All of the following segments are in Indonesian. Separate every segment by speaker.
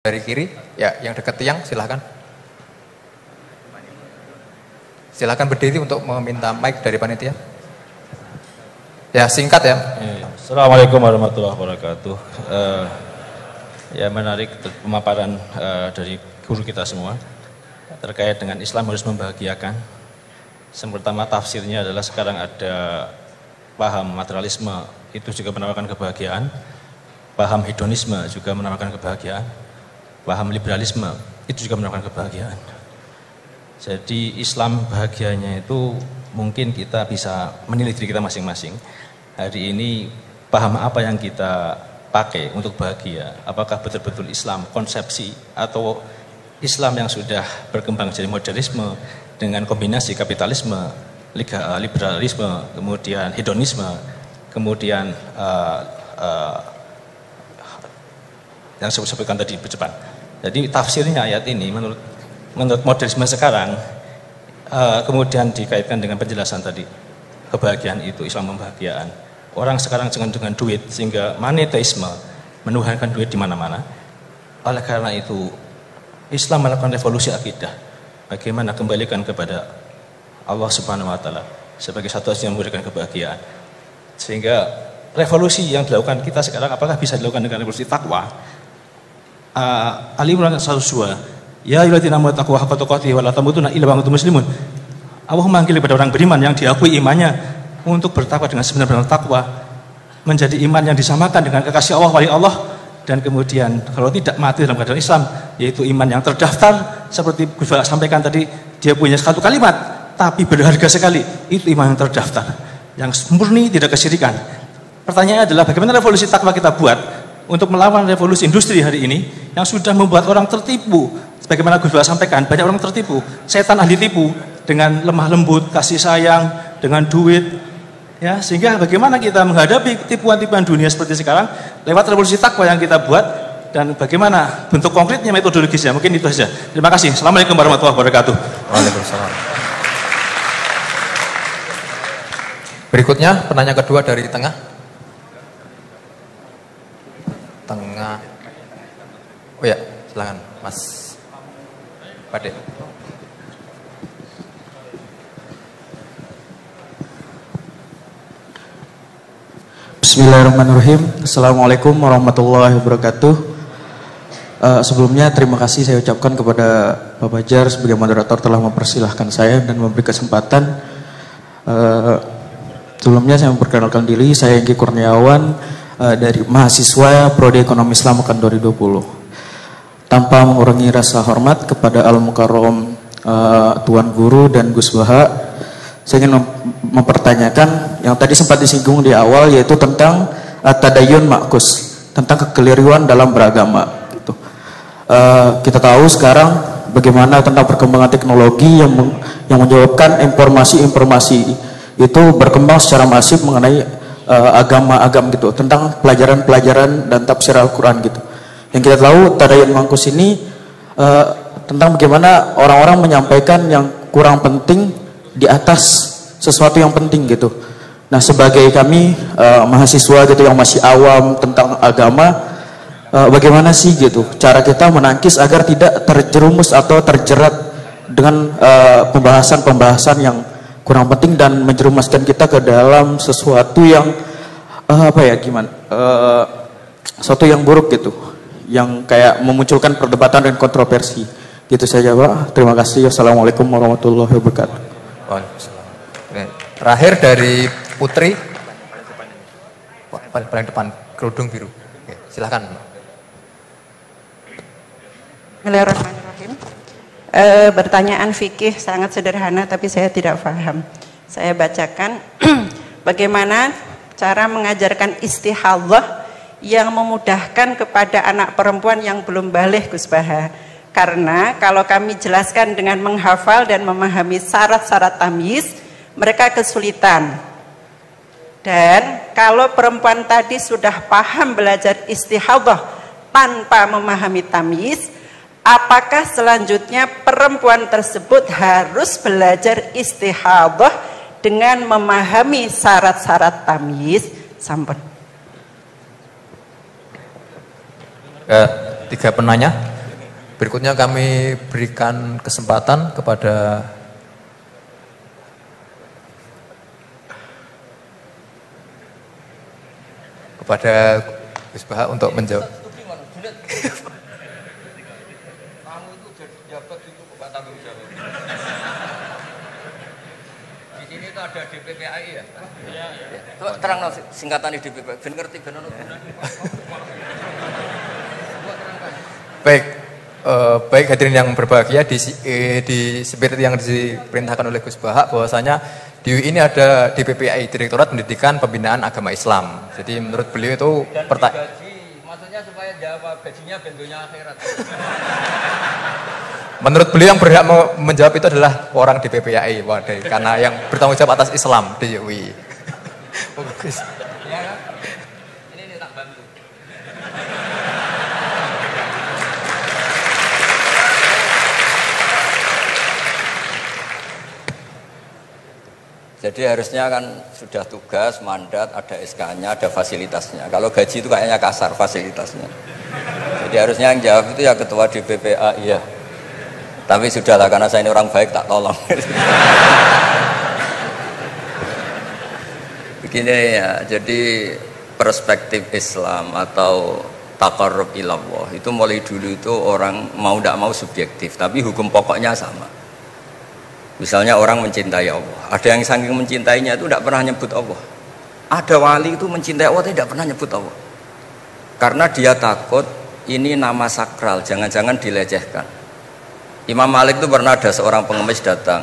Speaker 1: Dari kiri, ya, yang dekat tiang, silahkan. Silahkan berdiri untuk meminta mic dari panitia. Ya, singkat ya.
Speaker 2: Assalamualaikum warahmatullahi wabarakatuh. Ya, menarik pemaparan dari guru kita semua terkait dengan Islam harus membahagiakan. Yang pertama, tafsirnya adalah sekarang ada paham materialisme itu juga menawarkan kebahagiaan, paham hedonisme juga menawarkan kebahagiaan, paham liberalisme itu juga menawarkan kebahagiaan. Jadi Islam bahagianya itu mungkin kita bisa menilai diri kita masing-masing. Hari ini paham apa yang kita pakai untuk bahagia? Apakah betul-betul Islam konsepsi atau Islam yang sudah berkembang jadi modernisme dengan kombinasi kapitalisme, liberalisme, kemudian hedonisme, kemudian yang saya sebutkan tadi bercepat. Jadi tafsirnya ayat ini menurut modernisme sekarang kemudian dikaitkan dengan penjelasan tadi, kebahagiaan itu Islam membahagiaan. Orang sekarang dengan duit sehingga monetisme menuhankan duit di mana-mana. Oleh karena itu Islam melakukan revolusi akidah. Bagaimana kembalikan kepada Allah Subhanahu wa taala sebagai satu-satunya yang memberikan kebahagiaan. Sehingga revolusi yang dilakukan kita sekarang apakah bisa dilakukan dengan revolusi takwa? Ali Imran 102, ya ayyuhalladzina amanu taqwa haqqa tuqatih wa la tamutunna illa wa antum muslimun. Allah memanggil kepada orang beriman yang diakui imannya untuk bertakwa dengan sebenar-benar takwa, menjadi iman yang disamakan dengan kekasih Allah, wali Allah, dan kemudian kalau tidak mati dalam keadaan Islam, yaitu iman yang terdaftar seperti Gus Baha sampaikan tadi, dia punya satu kalimat tapi berharga sekali, itu iman yang terdaftar, yang murni tidak kesyirikan. Pertanyaannya adalah bagaimana revolusi takwa kita buat untuk melawan revolusi industri hari ini yang sudah membuat orang tertipu. Sebagaimana Gus Baha sampaikan, banyak orang tertipu, setan ahli tipu dengan lemah lembut, kasih sayang, dengan duit, ya, sehingga bagaimana kita menghadapi tipuan-tipuan dunia seperti sekarang lewat revolusi takwa yang kita buat, dan bagaimana bentuk konkretnya, metodologisnya. Mungkin itu saja. Terima kasih. Assalamualaikum warahmatullahi wabarakatuh.
Speaker 1: Waalaikumsalam. Berikutnya penanya kedua dari tengah. Oh ya, silakan Mas Pade.
Speaker 3: Bismillahirrahmanirrahim. Assalamualaikum warahmatullahi wabarakatuh. Sebelumnya terima kasih saya ucapkan kepada Pak Bajar sebagai moderator telah mempersilahkan saya dan memberi kesempatan. Sebelumnya saya memperkenalkan diri, saya Engki Kurniawan dari mahasiswa Prodi Ekonomi Islam Ukan 2020. Tanpa mengurangi rasa hormat kepada Al-Mukarram Tuan Guru dan Gus Baha, saya ingin mempertanyakan yang tadi sempat disinggung di awal, yaitu tentang tadayun makus, tentang kekeliruan dalam beragama. Gitu. Kita tahu sekarang bagaimana tentang perkembangan teknologi yang menyebabkan informasi-informasi itu berkembang secara masif mengenai agama-agama gitu, tentang pelajaran-pelajaran dan tafsir Al-Quran gitu. Yang kita tahu tadayun makus ini tentang bagaimana orang-orang menyampaikan yang kurang penting di atas sesuatu yang penting gitu. Nah, sebagai kami mahasiswa gitu yang masih awam tentang agama, bagaimana sih gitu cara kita menangkis agar tidak terjerumus atau terjerat dengan pembahasan-pembahasan yang kurang penting dan menjerumuskan kita ke dalam sesuatu yang sesuatu yang buruk gitu, yang kayak memunculkan perdebatan dan kontroversi. Gitu saja, Pak. Terima kasih. Wassalamualaikum warahmatullahi wabarakatuh.
Speaker 1: Waalaikumsalam. Terakhir dari Putri, paling depan, kerudung biru. Oke, silakan.
Speaker 4: Bismillahirrahmanirrahim. Pertanyaan fikih sangat sederhana tapi saya tidak paham. Saya bacakan bagaimana cara mengajarkan istihadhah yang memudahkan kepada anak perempuan yang belum baligh, Gus Baha. Karena kalau kami jelaskan dengan menghafal dan memahami syarat-syarat tamyiz, mereka kesulitan. Dan kalau perempuan tadi sudah paham belajar istihadhah tanpa memahami tamyiz, apakah selanjutnya perempuan tersebut harus belajar istihadhah dengan memahami syarat-syarat tamyiz? Sampun.
Speaker 1: 3 penanya. Berikutnya kami berikan kesempatan kepada Gus Baha untuk menjawab.
Speaker 5: Kamu itu jadi jabat itu bukan tanggung jawab. Di sini itu ada DPPAI ya? Iya. Coba terang singkatan DPPAI, ben ngerti ben ono gunane.
Speaker 1: Baik hadirin yang berbahagia di spirit yang diperintahkan oleh Gus Baha bahwasanya di UI ini ada DPPAI, Direktorat Pendidikan Pembinaan Agama Islam. Jadi menurut beliau itu
Speaker 5: maksudnya supaya jawab gajinya bentuknya akhirat.
Speaker 1: Menurut beliau yang berhak menjawab itu adalah orang DPPAI, karena yang bertanggung jawab atas Islam di UI. Bagus.
Speaker 5: Ya kan? Ini tak bantu. Jadi harusnya kan sudah tugas, mandat, ada SK-nya, ada fasilitasnya. Kalau gaji itu kayaknya kasar fasilitasnya. Jadi harusnya yang jawab itu ya ketua DPPA, iya. Tapi sudahlah karena saya ini orang baik tak tolong. Begini ya, jadi perspektif Islam atau taqarrub ilallah itu mulai dulu itu orang mau tidak mau subjektif, tapi hukum pokoknya sama. Misalnya orang mencintai Allah, ada yang saking mencintainya itu tidak pernah nyebut Allah. Ada wali itu mencintai Allah tidak pernah nyebut Allah, karena dia takut ini nama sakral, jangan-jangan dilecehkan. Imam Malik itu pernah ada seorang pengemis datang,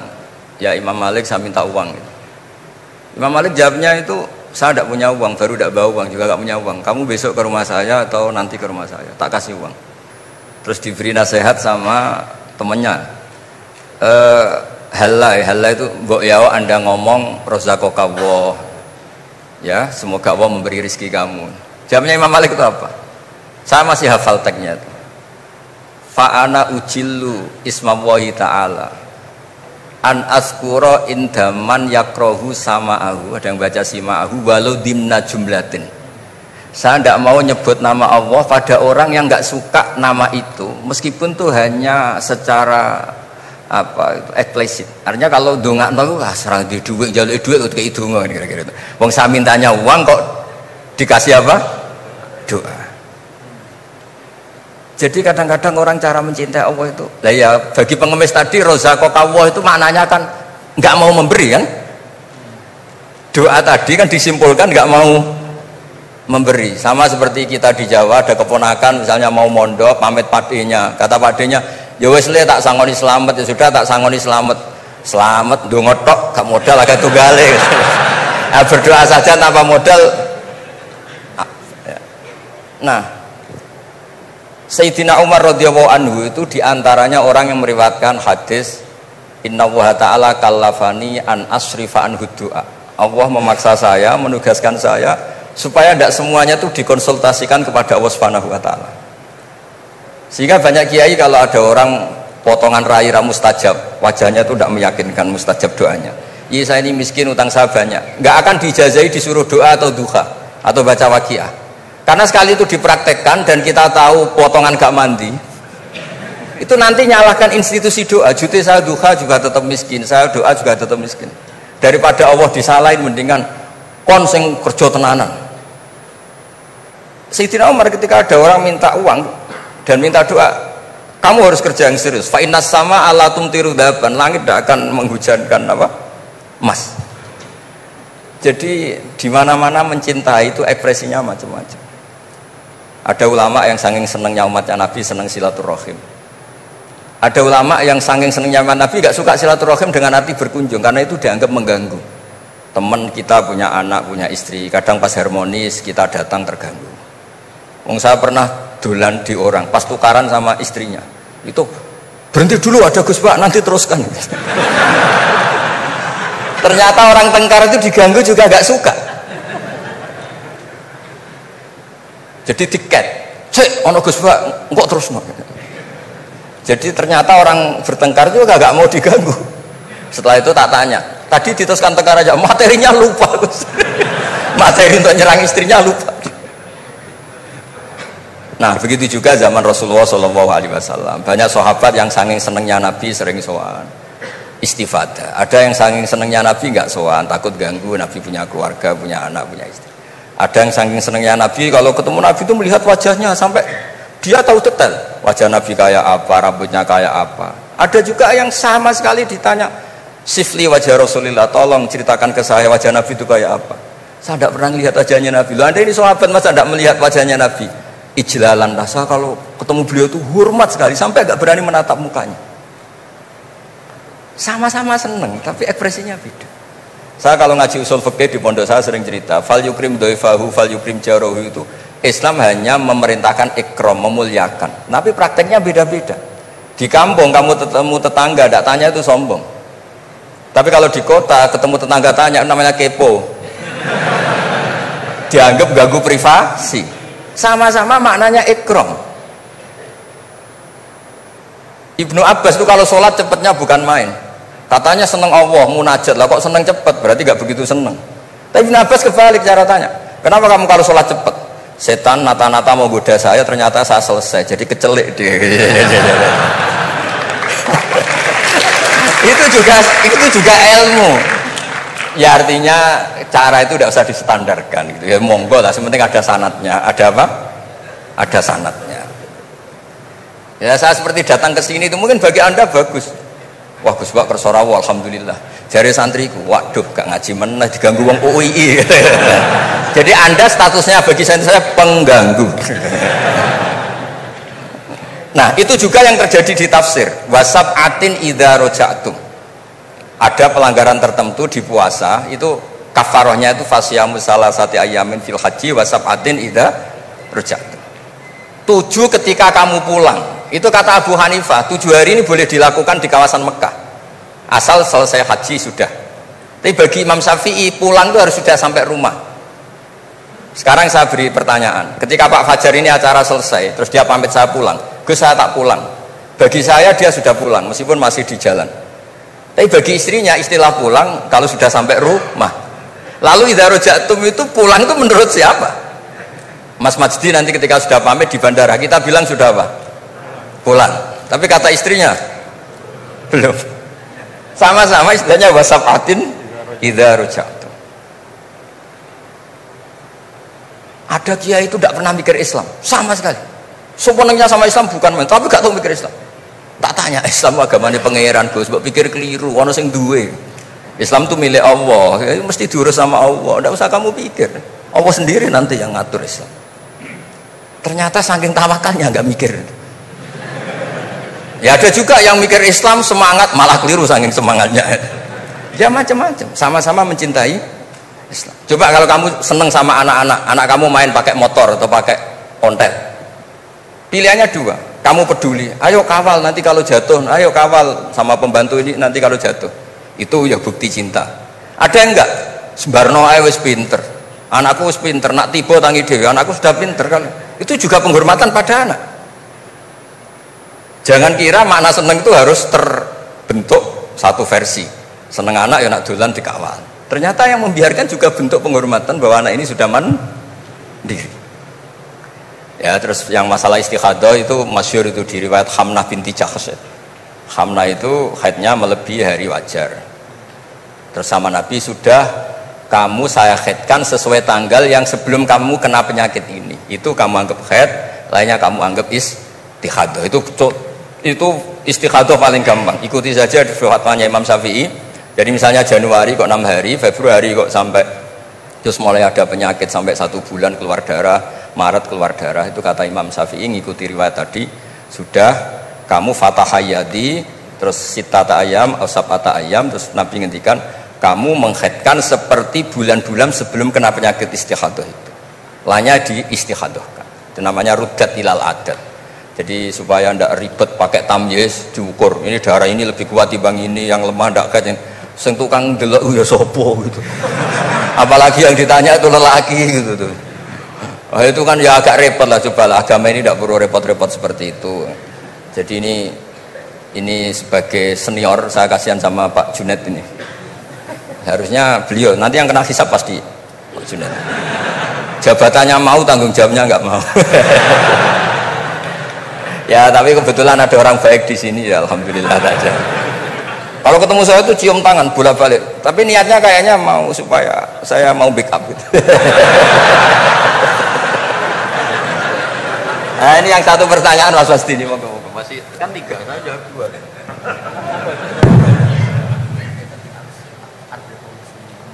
Speaker 5: ya Imam Malik saya minta uang gitu. Imam Malik jawabnya itu, saya tidak punya uang, baru tidak bawa uang, juga tidak punya uang. Kamu besok ke rumah saya atau nanti ke rumah saya, tak kasih uang. Terus diberi nasihat sama temannya. Halai itu mbok ya Anda ngomong rozaqakallah. Ya, semoga Allah memberi rezeki kamu. Jawabnya Imam Malik itu apa? Saya masih hafal teksnya itu. Fa'ana ujillu ismallahi ta'ala an askura indaman yakrohu sama'ahu, ada yang baca sima'ahu walau dimna jumlatin. Saya tidak mau nyebut nama Allah pada orang yang nggak suka nama itu, meskipun tuh hanya secara apa itu eksplisit. Artinya kalau dongakno ku serang di duit, jaluk duit kok kei donga kira-kira itu. Wong saya mintanya uang kok dikasih apa? Doa. Jadi kadang-kadang orang cara mencintai Allah itu, lah ya bagi pengemis tadi rozaqakallah itu maknanya kan nggak mau memberi kan? Doa tadi kan disimpulkan nggak mau memberi. Sama seperti kita di Jawa ada keponakan misalnya mau mondok pamit padenya, kata padenya, ya wis le tak sangoni selamat, ya sudah tak sangoni selamat. Selamat ndonga tok gak modal agak tunggale. Nah, berdoa saja tanpa modal. Nah, Sayyidina Umar radhiyallahu anhu itu diantaranya orang yang meriwayatkan hadis Inna wa ta'ala kallafani an asrifa an du'a. Allah memaksa saya, menugaskan saya supaya tidak semuanya itu dikonsultasikan kepada Allah Subhanahu wa ta'ala. Sehingga banyak kiai kalau ada orang potongan rai mustajab, wajahnya itu tidak meyakinkan mustajab doanya. Iya saya ini miskin, utang saya banyak, nggak akan diijazahi disuruh doa atau duha atau baca waqiah. Karena sekali itu dipraktekkan dan kita tahu potongan gak mandi, itu nanti nyalahkan institusi doa. Jute saya duha juga tetap miskin, saya doa juga tetap miskin. Daripada Allah disalahin, mendingan kon sing kerja tenanan. Sayyidina Umar ketika ada orang minta uang dan minta doa, kamu harus kerja yang serius. Fa innas sama ala tumtiru daban, langit tidak akan menghujankan apa? Emas. Jadi di mana-mana mencintai itu ekspresinya macam-macam. Ada ulama yang saking senengnya umatnya Nabi seneng silaturahim. Ada ulama yang saking senengnya umat Nabi gak suka silaturahim dengan arti berkunjung, karena itu dianggap mengganggu. Teman kita punya anak, punya istri, kadang pas harmonis kita datang terganggu. Wong saya pernah dolan di orang, pas tukaran sama istrinya, itu berhenti dulu ada Gus Pak, nanti teruskan. Ternyata orang tengkar itu diganggu juga gak suka. Jadi tiket, cek ono Gus Pak, kok terus no. Jadi ternyata orang bertengkar juga gak mau diganggu. Setelah itu tak tanya, tadi diteruskan tengkar aja, materinya lupa Gus. Materi untuk nyerang istrinya lupa. Nah, begitu juga zaman Rasulullah SAW. Banyak sahabat yang saking senengnya Nabi sering sowan, istifadah. Ada yang saking senengnya Nabi nggak sowan, takut ganggu. Nabi punya keluarga, punya anak, punya istri. Ada yang saking senengnya Nabi, kalau ketemu Nabi itu melihat wajahnya sampai dia tahu detail wajah Nabi kayak apa, rambutnya kayak apa. Ada juga yang sama sekali ditanya, sifli wajah Rasulullah, tolong ceritakan ke saya wajah Nabi itu kayak apa. Saya tidak pernah melihat wajahnya Nabi. Loh, Anda ini sahabat masa tidak melihat wajahnya Nabi? Ijlalan rasa kalau ketemu beliau itu hormat sekali sampai agak berani menatap mukanya. Sama-sama seneng tapi ekspresinya beda. Saya kalau ngaji usul fikih di pondok saya sering cerita fal yukrim dhaifahu fal yukrim jarahu, itu Islam hanya memerintahkan ikram, memuliakan, tapi prakteknya beda-beda. Di kampung kamu ketemu tetangga tidak tanya itu sombong, tapi kalau di kota ketemu tetangga tanya namanya kepo, dianggap ganggu privasi. Sama-sama maknanya ikram. Ibnu Abbas itu kalau sholat cepatnya bukan main. Katanya seneng Allah, munajat lah, kok seneng cepet, berarti gak begitu seneng. Tapi Ibnu Abbas kebalik cara tanya, kenapa kamu kalau sholat cepet? Setan nata-nata mau goda saya, ternyata saya selesai, jadi kecelik dia. itu juga ilmu. Ya artinya cara itu tidak usah distandarkan gitu. Ya monggo lah, sepenting ada sanatnya. Ada apa? Ada sanatnya. Ya saya seperti datang ke sini itu mungkin bagi Anda bagus. Wah Gus Pak kersorawo alhamdulillah. Jari santriku, waduh gak ngaji meneh diganggu wong UII. Jadi Anda statusnya bagi saya pengganggu. Nah, itu juga yang terjadi di tafsir. Wasab'atin idza raja'tum. Ada pelanggaran tertentu di puasa, itu kafarohnya itu fasyamu salasati ayamin fil haji wasab'atin idza raja'tum. 7 ketika kamu pulang. Itu kata Abu Hanifah, 7 hari ini boleh dilakukan di kawasan Mekah. Asal selesai haji sudah. Tapi bagi Imam Syafi'i pulang itu harus sudah sampai rumah. Sekarang saya beri pertanyaan. Ketika Pak Fajar ini acara selesai, terus dia pamit saya pulang. Gus saya tak pulang. Bagi saya dia sudah pulang meskipun masih di jalan. Tapi bagi istrinya istilah pulang kalau sudah sampai rumah. Lalu idza raja'tum itu pulang itu menurut siapa? Mas Majdi nanti ketika sudah pamit di bandara kita bilang sudah apa? Pulang. Tapi kata istrinya belum. Sama-sama istilahnya wasab'atin idza raja'tum. Ada kiai itu tidak pernah mikir Islam sama sekali. Sebenarnya sama Islam bukan main, tapi gak tahu mikir Islam. Tak tanya Islam agamanya pangeran Gus, mbok pikir keliru, ono sing duwe. Islam itu milik Allah, ya, mesti diurus sama Allah. Tidak usah kamu pikir, Allah sendiri nanti yang ngatur Islam. Ternyata saking tawakalnya nggak mikir. Ya ada juga yang mikir Islam semangat malah keliru saking semangatnya. Ya macam-macam, sama-sama mencintai Islam. Coba kalau kamu seneng sama anak-anak, anak kamu main pakai motor atau pakai ontel, pilihannya 2. Kamu peduli, ayo kawal nanti kalau jatuh, ayo kawal sama pembantu ini nanti kalau jatuh. Itu ya bukti cinta. Ada yang enggak? Sembarno ae wis pinter. Anakku wis pinter, nak tiba tangi dhewe, anakku sudah pinter kan. Itu juga penghormatan pada anak. Jangan kira makna seneng itu harus terbentuk satu versi. Seneng anak ya nak dolan dikawal. Ternyata yang membiarkan juga bentuk penghormatan bahwa anak ini sudah mandiri. Ya terus yang masalah istikhadah itu masyhur itu di riwayat Hamnah binti Jahsh. Hamnah itu haidnya melebihi hari wajar. Terus sama Nabi sudah kamu saya haidkan sesuai tanggal yang sebelum kamu kena penyakit ini. Itu kamu anggap haid, lainnya kamu anggap istikhadah. Itu istikhadah paling gampang. Ikuti saja di fatwanya Imam Syafi'i. Jadi misalnya Januari kok 6 hari, Februari kok sampai terus mulai ada penyakit sampai 1 bulan keluar darah, Maret keluar darah, itu kata Imam Syafi'i ngikuti riwayat tadi, sudah kamu fatahayadi terus sitata ayam atau sabata ayam, terus Nabi ngendikan kamu menghaidkan seperti bulan-bulan sebelum kena penyakit istikhadah itu, lainnya di istikhadohkan. Itu namanya ruddat ilal adat. Jadi supaya tidak ribet pakai tamyiz diukur, ini darah ini lebih kuat dibanding ini, yang lemah tidak kayak sing tukang delok ya sopo gitu. Apalagi yang ditanya itu lelaki gitu tuh. Oh, itu kan ya agak repot lah, cobalah agama ini tidak perlu repot-repot seperti itu. Jadi ini sebagai senior saya kasihan sama Pak Junet ini. Harusnya beliau nanti yang kena hisab pasti Pak Junet. Jabatannya mau, tanggung jawabnya nggak mau. Ya, tapi kebetulan ada orang baik di sini ya, alhamdulillah saja. Kalau ketemu saya itu cium tangan bolak-balik, tapi niatnya kayaknya mau supaya saya mau backup gitu. Nah, ini yang satu pertanyaan Mas Wasti ini masih kan 3, saya jawab 2 deh.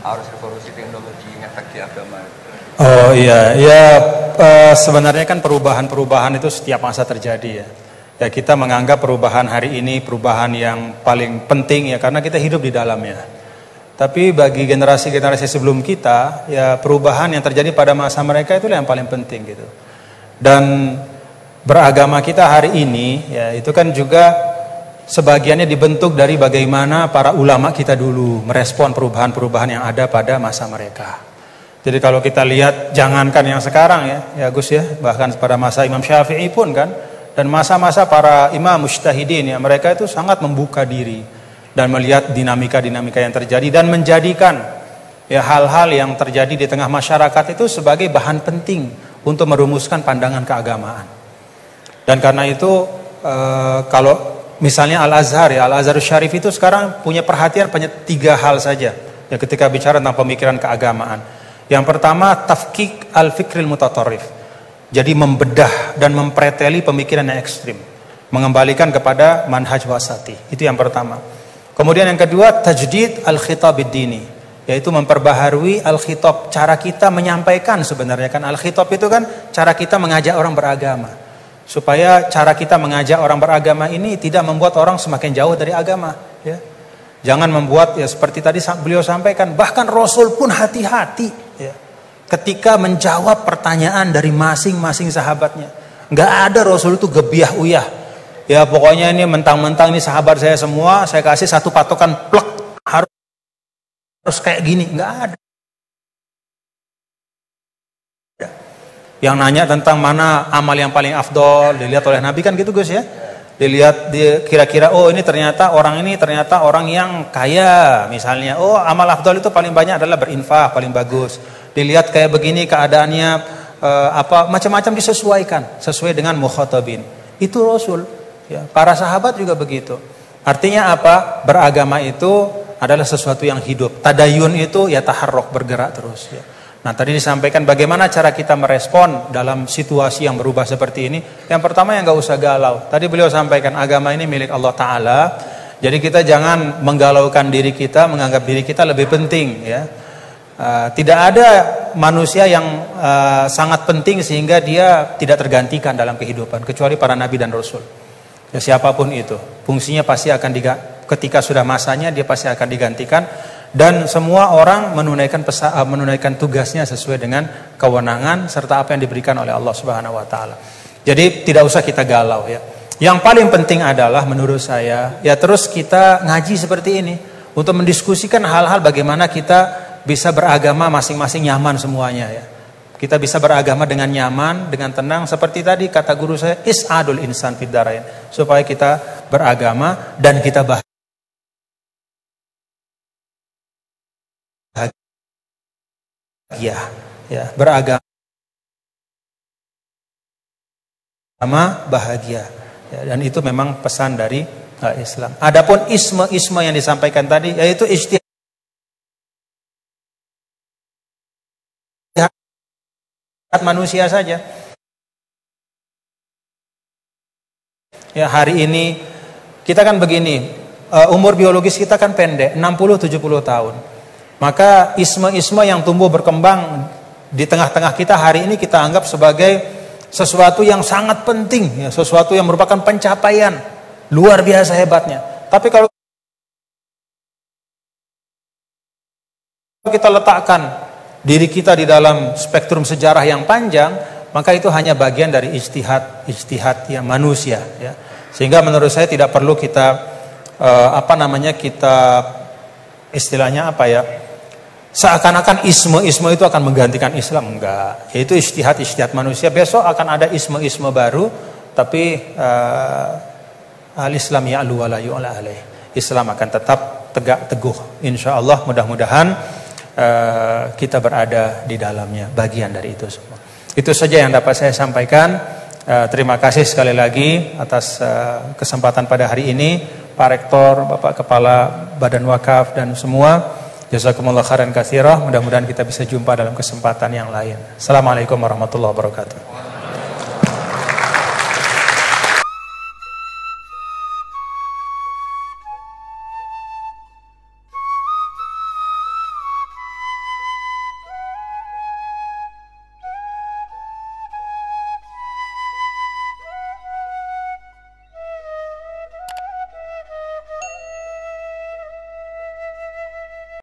Speaker 5: Harus revolusi teknologi ngefek di agama.
Speaker 6: Oh iya, ya sebenarnya kan perubahan-perubahan itu setiap masa terjadi ya. Ya kita menganggap perubahan hari ini perubahan yang paling penting ya karena kita hidup di dalamnya. Tapi bagi generasi-generasi sebelum kita, ya perubahan yang terjadi pada masa mereka itu yang paling penting gitu. Dan beragama kita hari ini ya itu kan juga sebagiannya dibentuk dari bagaimana para ulama kita dulu merespon perubahan-perubahan yang ada pada masa mereka. Jadi kalau kita lihat jangankan yang sekarang ya Gus ya, bahkan pada masa Imam Syafi'i pun kan, dan masa-masa para imam mujtahidin ya, mereka itu sangat membuka diri dan melihat dinamika-dinamika yang terjadi dan menjadikan ya hal-hal yang terjadi di tengah masyarakat itu sebagai bahan penting untuk merumuskan pandangan keagamaan. Dan karena itu kalau misalnya Al-Azhar ya, Al-Azhar Syarif itu sekarang punya perhatian pada 3 hal saja ya ketika bicara tentang pemikiran keagamaan. Yang pertama, tafkik al-fikril mutatarrif. Jadi membedah dan mempreteli pemikiran yang ekstrim, mengembalikan kepada manhaj wasati. Itu yang pertama. Kemudian yang kedua, tajdid al-khitab ad-dini, yaitu memperbaharui al-khitab, cara kita menyampaikan sebenarnya kan al-khitab itu kan cara kita mengajak orang beragama. Supaya cara kita mengajak orang beragama ini tidak membuat orang semakin jauh dari agama, ya. Jangan membuat ya seperti tadi beliau sampaikan, bahkan Rasul pun hati-hati ya, ketika menjawab pertanyaan dari masing-masing sahabatnya. Nggak ada Rasul itu gebiah uyah. Ya pokoknya ini mentang-mentang ini sahabat saya semua, saya kasih satu patokan plek harus kayak gini. Nggak ada. Yang nanya tentang mana amal yang paling afdol dilihat oleh Nabi kan gitu Gus ya. Dilihat kira-kira oh ini ternyata orang yang kaya misalnya. Oh amal afdol itu paling banyak adalah berinfak, paling bagus. Dilihat kayak begini keadaannya macam-macam disesuaikan sesuai dengan mukhatabin. Itu Rasul ya. Para sahabat juga begitu. Artinya apa? Beragama itu adalah sesuatu yang hidup. Tadayun itu ya taharruk, bergerak terus ya. Nah tadi disampaikan bagaimana cara kita merespon dalam situasi yang berubah seperti ini. Yang pertama yang gak usah galau. Tadi beliau sampaikan agama ini milik Allah Ta'ala. Jadi kita jangan menggalaukan diri kita, menganggap diri kita lebih penting ya. Tidak ada manusia yang sangat penting sehingga dia tidak tergantikan dalam kehidupan kecuali para nabi dan rasul ya, siapapun itu fungsinya pasti akan ketika sudah masanya dia pasti akan digantikan, dan semua orang menunaikan tugasnya sesuai dengan kewenangan serta apa yang diberikan oleh Allah Subhanahu wa taala. Jadi tidak usah kita galau ya. Yang paling penting adalah menurut saya ya terus kita ngaji seperti ini untuk mendiskusikan hal-hal bagaimana kita bisa beragama masing-masing nyaman semuanya ya. Kita bisa beragama dengan nyaman, dengan tenang seperti tadi kata guru saya is'adul insan fid darain, supaya kita beragama dan kita bahagia ya, beragama bahagia ya, dan itu memang pesan dari Islam. Adapun isme yang disampaikan tadi yaitu ijtihad manusia saja. Ya hari ini kita kan begini, umur biologis kita kan pendek, 60-70 tahun. Maka isme-isme yang tumbuh berkembang di tengah-tengah kita hari ini kita anggap sebagai sesuatu yang sangat penting, ya, sesuatu yang merupakan pencapaian luar biasa hebatnya. Tapi kalau kita letakkan diri kita di dalam spektrum sejarah yang panjang, maka itu hanya bagian dari ijtihad yang manusia ya. Sehingga menurut saya tidak perlu kita kita istilahnya apa ya, seakan-akan isme itu akan menggantikan Islam. Enggak, yaitu ijtihad manusia. Besok akan ada isme baru, tapi al-Islam ya'lu wa la yu'la alaih. Islam akan tetap tegak teguh insyaallah. Mudah-mudahan kita berada di dalamnya, bagian dari itu semua. Itu saja yang dapat saya sampaikan. Terima kasih sekali lagi atas kesempatan pada hari ini, Pak Rektor, Bapak Kepala Badan Wakaf dan semua. Jazakumullah khairan katsira. Mudah-mudahan kita bisa jumpa dalam kesempatan yang lain. Assalamualaikum warahmatullahi wabarakatuh.